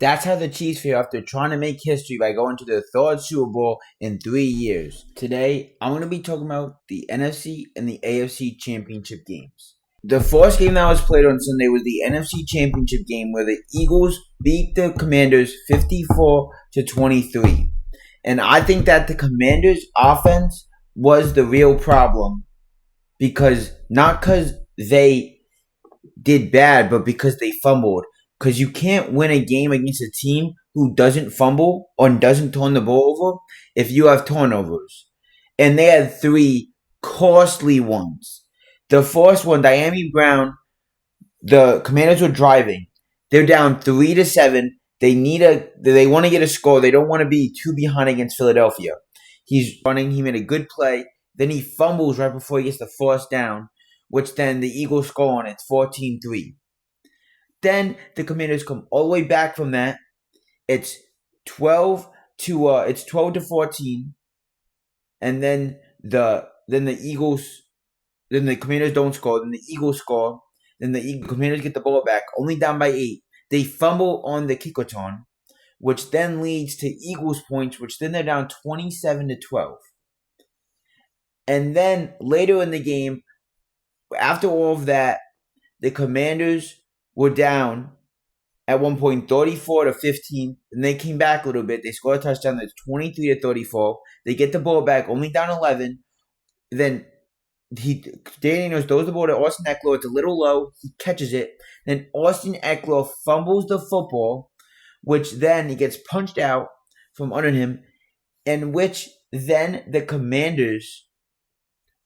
That's how the Chiefs feel after trying to make history by going to their third Super Bowl in 3 years. Today, I'm going to be talking about the NFC and the AFC Championship games. The first game that was played on Sunday was the NFC Championship game where the Eagles beat the Commanders 54-23. And I think that the Commanders' offense was the real problem not because they did bad, but because they fumbled. Because you can't win a game against a team who doesn't fumble or doesn't turn the ball over if you have turnovers. And they had 3 costly ones. The first one, Diami Brown, the Commanders were driving. They're down 3-7. They want to get a score. They don't want to be too behind against Philadelphia. He's running. He made a good play. Then he fumbles right before he gets the first down, which then the Eagles score on. It's 14-3. Then the Commanders come all the way back from that. It's 12-14, and then the Commanders don't score. Then the Eagles score. Then the Commanders get the ball back, only down by 8. They fumble on the kick return, which then leads to Eagles points, which then they're down 27-12. And then later in the game, after all of that, the Commanders were down at one point 34-15, and they came back a little bit. They scored a touchdown that's 23-34. They get the ball back, only down 11. Then Daniels throws the ball to Austin Eckler. It's a little low. He catches it. Then Austin Eckler fumbles the football, which then he gets punched out from under him, and which then the Commanders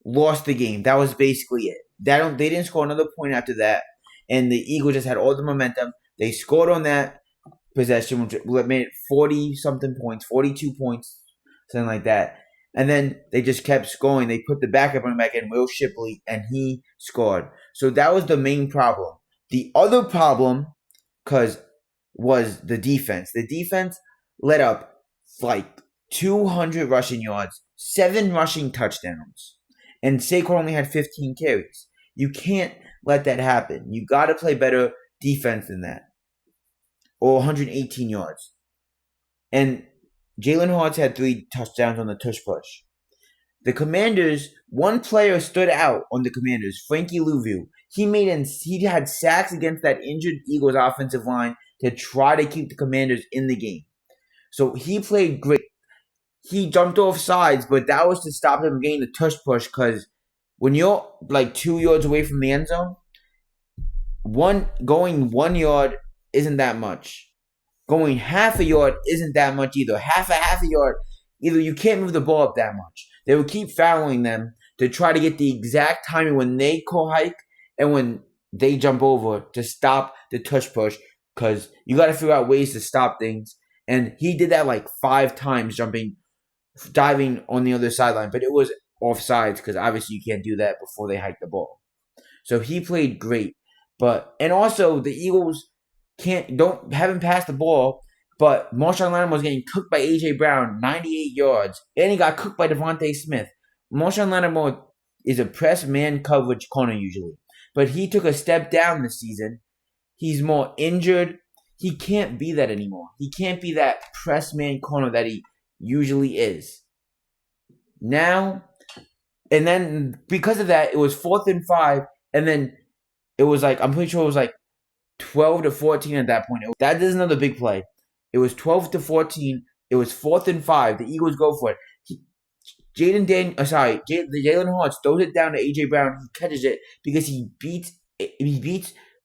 lost the game. That was basically it. They didn't score another point after that. And the Eagles just had all the momentum. They scored on that possession, which made it 40-something points, 42 points, something like that. And then they just kept scoring. They put the backup running back in, Will Shipley, and he scored. So that was the main problem. The other problem was the defense. The defense let up like 200 rushing yards, 7 rushing touchdowns, and Saquon only had 15 carries. You can't let that happen. You got to play better defense than that. Or 118 yards. And Jalen Hurts had 3 touchdowns on the tush push. The Commanders, one player stood out on the Commanders, Frankie Louvu. He had sacks against that injured Eagles offensive line to try to keep the Commanders in the game. So he played great. He jumped off sides, but that was to stop him getting the tush push because when you're like 2 yards away from the end zone, going 1 yard isn't that much. Going half a yard isn't that much either. Half a yard, either you can't move the ball up that much. They would keep fouling them to try to get the exact timing when they call hike and when they jump over to stop the tush push because you got to figure out ways to stop things. And he did that like 5 times, diving on the other sideline, but it was offsides because obviously you can't do that before they hike the ball. So he played great, and also the Eagles haven't passed the ball, but Marshawn Lattimore was getting cooked by A.J. Brown, 98 yards, and he got cooked by Devontae Smith. Marshawn Lattimore is a press man coverage corner usually, but he took a step down this season. He's more injured. He can't be that anymore. He can't be that press man corner that he usually is. Now, and then because of that, it was 4th and 5, and then it was like, I'm pretty sure it was like 12-14 at that point. That is another big play. It was 12-14. It was 4th and 5. The Eagles go for it. Jalen Hurts throws it down to A.J. Brown. He catches it because he beats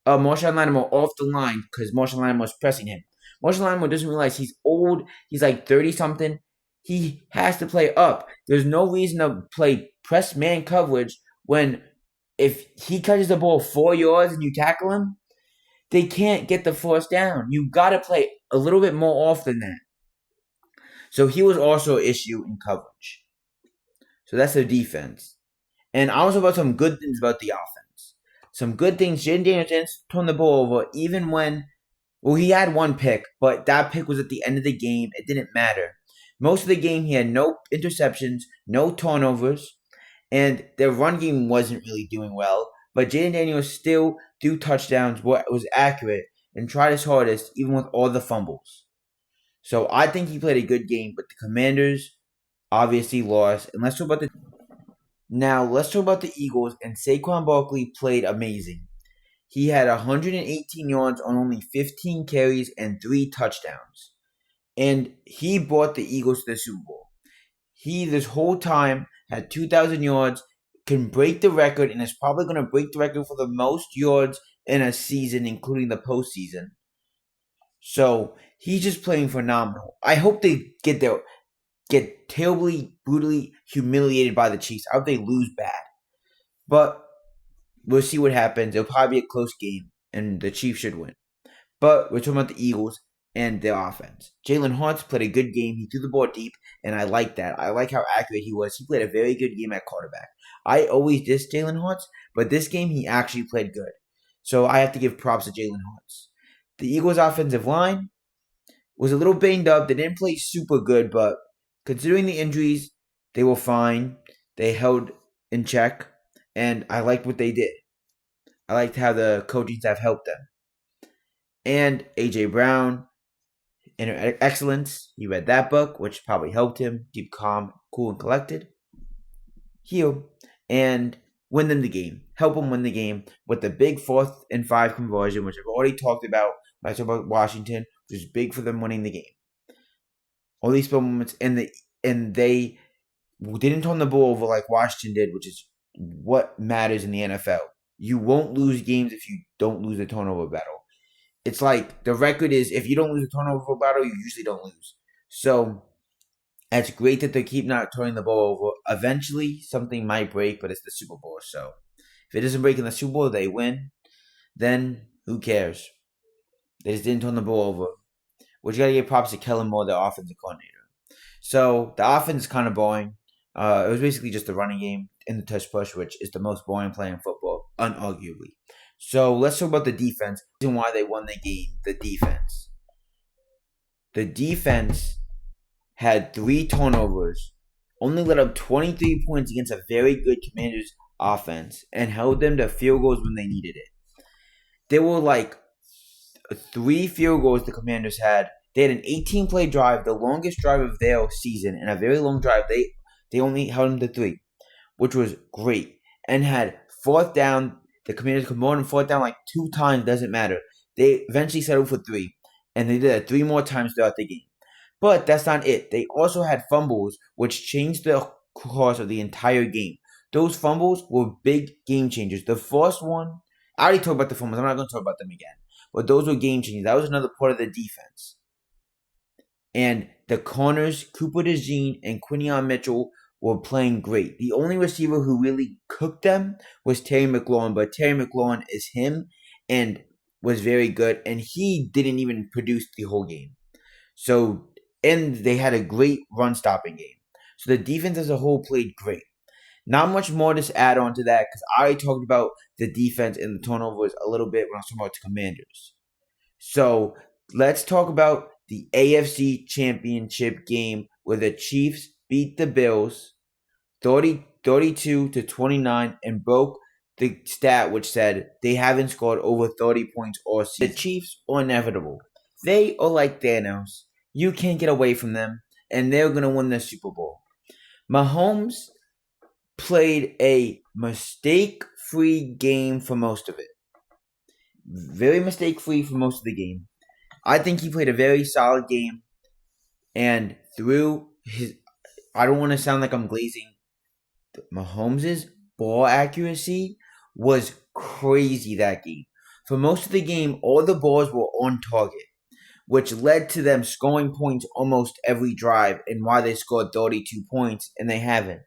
Marshawn Lattimore off the line because Marshawn Lattimore is pressing him. Marshawn Lattimore doesn't realize he's old. He's like 30-something. He has to play up. There's no reason to play press man coverage when if he catches the ball 4 yards and you tackle him, they can't get the first down. You got to play a little bit more often than that. So he was also an issue in coverage. So that's the defense. And also about some good things about the offense. Some good things. Jaden Daniels didn't turn the ball over even when, he had 1 pick, but that pick was at the end of the game. It didn't matter. Most of the game, he had no interceptions, no turnovers, and their run game wasn't really doing well. But Jaden Daniels still threw touchdowns, was accurate, and tried his hardest, even with all the fumbles. So I think he played a good game, but the Commanders obviously lost. And let's talk about the Eagles. And Saquon Barkley played amazing. He had 118 yards on only 15 carries and 3 touchdowns. And he brought the Eagles to the Super Bowl. He, this whole time, had 2,000 yards, can break the record, and is probably going to break the record for the most yards in a season, including the postseason. So he's just playing phenomenal. I hope they get terribly, brutally humiliated by the Chiefs. I hope they lose bad. But we'll see what happens. It'll probably be a close game, and the Chiefs should win. But we're talking about the Eagles and their offense. Jalen Hurts played a good game. He threw the ball deep, and I like that. I like how accurate he was. He played a very good game at quarterback. I always diss Jalen Hurts, but this game he actually played good. So I have to give props to Jalen Hurts. The Eagles' offensive line was a little banged up. They didn't play super good, but considering the injuries, they were fine. They held in check, and I liked what they did. I liked how the coaching staff helped them. And A.J. Brown, Inner Excellence, he read that book, which probably helped him keep calm, cool, and collected. Heal and win them the game. Help them win the game with the big 4th and 5 conversion, which I've already talked about when I talked about Washington, which is big for them winning the game. All these moments, and they didn't turn the ball over like Washington did, which is what matters in the NFL. You won't lose games if you don't lose a turnover battle. It's like the record is if you don't lose a turnover battle, you usually don't lose. So it's great that they keep not turning the ball over. Eventually, something might break, but it's the Super Bowl. So if it doesn't break in the Super Bowl, they win. Then who cares? They just didn't turn the ball over. Which you got to give props to Kellen Moore, the offensive coordinator. So the offense is kind of boring. It was basically just a running game in the touch push, which is the most boring play in football, unarguably. So let's talk about the defense and why they won the game. The defense. The defense had 3 turnovers, only let up 23 points against a very good Commanders offense, and held them to field goals when they needed it. There were like 3 field goals the Commanders had. They had an 18-play drive, the longest drive of their season, and a very long drive. They only held them to 3, which was great, and had 4th down. The Commanders could more than 4th down like 2 times, doesn't matter. They eventually settled for 3, and they did that 3 more times throughout the game. But that's not it. They also had fumbles, which changed the course of the entire game. Those fumbles were big game changers. The first one, I already talked about the fumbles. I'm not going to talk about them again. But those were game changers. That was another part of the defense. And the corners, Cooper DeJean and Quinion Mitchell, were playing great. The only receiver who really cooked them was Terry McLaurin. But Terry McLaurin is him and was very good. And he didn't even produce the whole game. So, and they had a great run-stopping game. So the defense as a whole played great. Not much more to add on to that because I already talked about the defense and the turnovers a little bit when I was talking about the Commanders. So let's talk about the AFC Championship game where the Chiefs beat the Bills 32-29 and broke the stat which said they haven't scored over 30 points all season. The Chiefs are inevitable. They are like Thanos. You can't get away from them, and they're going to win the Super Bowl. Mahomes played a mistake-free game for most of it. Very mistake-free for most of the game. I think he played a very solid game, and through his... I don't want to sound like I'm glazing. Mahomes' ball accuracy was crazy that game. For most of the game, all the balls were on target, which led to them scoring points almost every drive and why they scored 32 points, and they haven't.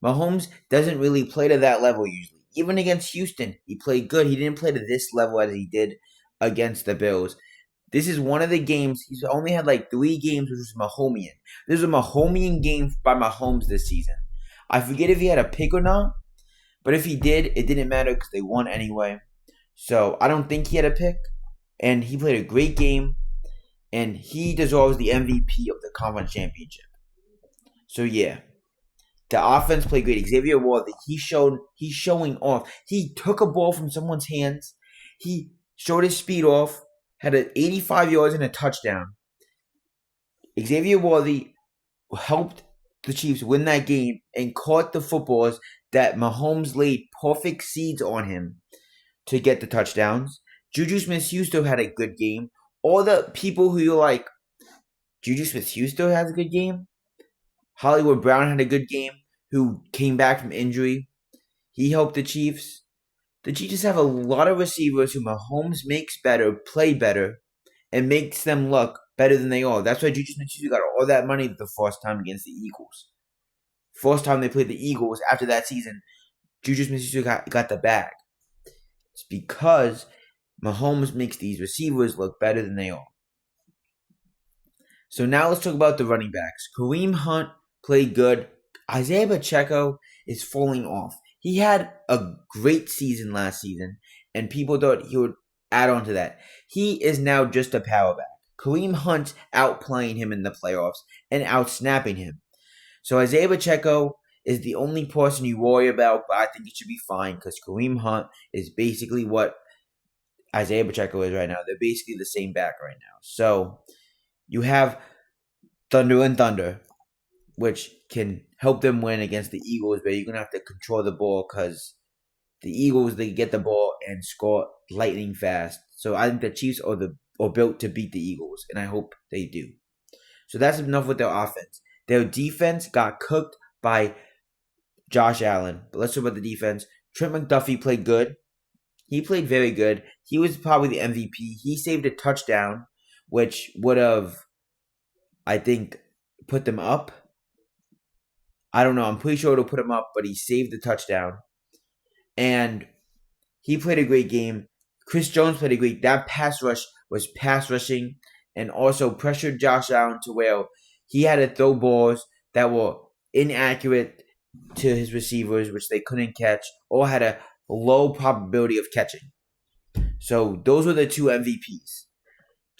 Mahomes doesn't really play to that level usually. Even against Houston, he played good. He didn't play to this level as he did against the Bills. This is one of the games, he's only had like 3 games which was Mahomian. This is a Mahomian game by Mahomes this season. I forget if he had a pick or not, but if he did, it didn't matter because they won anyway. So I don't think he had a pick, and he played a great game. And he deserves the MVP of the conference championship. So yeah, the offense played great. Xavier Ward, he's showing off. He took a ball from someone's hands. He showed his speed off. had an 85 yards and a touchdown. Xavier Worthy helped the Chiefs win that game and caught the footballs that Mahomes laid perfect seeds on him to get the touchdowns. Juju Smith-Schuster had a good game. All the people who you're like, Juju Smith-Schuster has a good game. Hollywood Brown had a good game, who came back from injury. He helped the Chiefs. The Chiefs just have a lot of receivers who Mahomes makes better, play better, and makes them look better than they are. That's why Juju Smith-Schuster got all that money the first time against the Eagles. First time they played the Eagles after that season, Juju Smith-Schuster got the bag. It's because Mahomes makes these receivers look better than they are. So now let's talk about the running backs. Kareem Hunt played good. Isaiah Pacheco is falling off. He had a great season last season, and people thought he would add on to that. He is now just a power back. Kareem Hunt's outplaying him in the playoffs and outsnapping him. So Isaiah Pacheco is the only person you worry about, but I think it should be fine because Kareem Hunt is basically what Isaiah Pacheco is right now. They're basically the same back right now. So you have Thunder and Thunder, which can help them win against the Eagles, but you're going to have to control the ball because the Eagles, they get the ball and score lightning fast. So I think the Chiefs are built to beat the Eagles, and I hope they do. So that's enough with their offense. Their defense got cooked by Josh Allen. But let's talk about the defense. Trent McDuffie played good. He played very good. He was probably the MVP. He saved a touchdown, which would have, I think, put them up. I don't know. I'm pretty sure it'll put him up, but he saved the touchdown. And he played a great game. Chris Jones played a great. That pass rush was pass rushing and also pressured Josh Allen to where he had to throw balls that were inaccurate to his receivers, which they couldn't catch, or had a low probability of catching. So those were the two MVPs.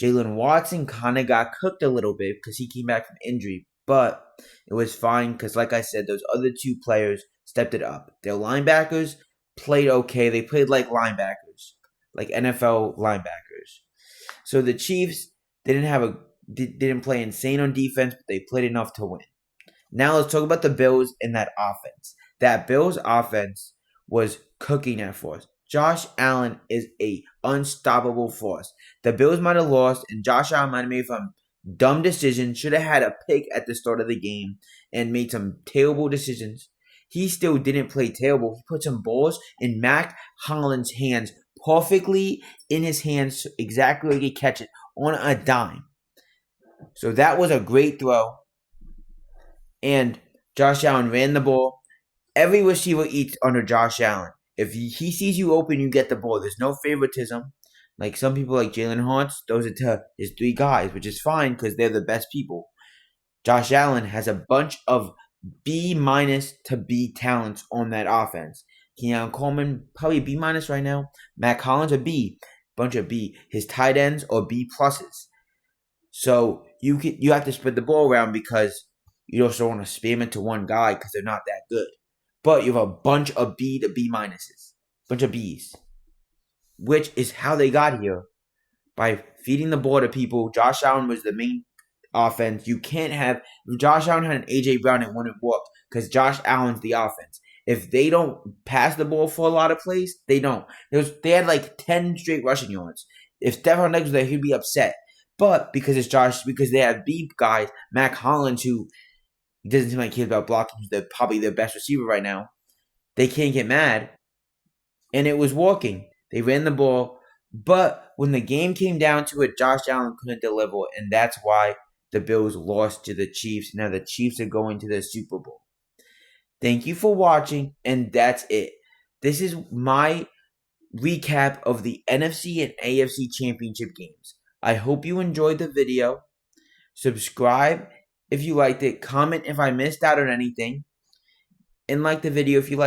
Jalen Watson kind of got cooked a little bit because he came back from injury, but it was fine because, like I said, those other two players stepped it up. Their linebackers played okay. They played like linebackers, like NFL linebackers. So the Chiefs didn't play insane on defense, but they played enough to win. Now let's talk about the Bills and that offense. That Bills offense was cooking at first. Josh Allen is a unstoppable force. The Bills might have lost, and Josh Allen might have made some dumb decisions. Should have had a pick at the start of the game and made some terrible decisions. He still didn't play terrible. He put some balls in Mac Holland's hands, perfectly in his hands, exactly like he catch it on a dime. So that was a great throw. And Josh Allen ran the ball. Every receiver eats under Josh Allen. If he sees you open, you get the ball. There's no favoritism. Like some people like Jalen Hurts, those are to his three guys, which is fine because they're the best people. Josh Allen has a bunch of B- to B talents on that offense. Keon Coleman, probably B- right now. Matt Collins, a B. Bunch of B. His tight ends are B+. So you have to spread the ball around because you also want to spam it to one guy because they're not that good. But you have a bunch of B to B-. Bunch of Bs. Which is how they got here. By feeding the ball to people. Josh Allen was the main offense. You can't have... If Josh Allen had an A.J. Brown, it wouldn't work. Because Josh Allen's the offense. If they don't pass the ball for a lot of plays, they don't. They had like 10 straight rushing yards. If Stephon Diggs was there, he'd be upset. But because they have B guys, Mac Hollins, who doesn't seem like he cares about blocking, he's probably their best receiver right now. They can't get mad. And it was working. They ran the ball. But when the game came down to it, Josh Allen couldn't deliver. And that's why the Bills lost to the Chiefs. Now the Chiefs are going to the Super Bowl. Thank you for watching. And that's it. This is my recap of the NFC and AFC championship games. I hope you enjoyed the video. Subscribe if you liked it. Comment if I missed out on anything. And like the video if you liked it.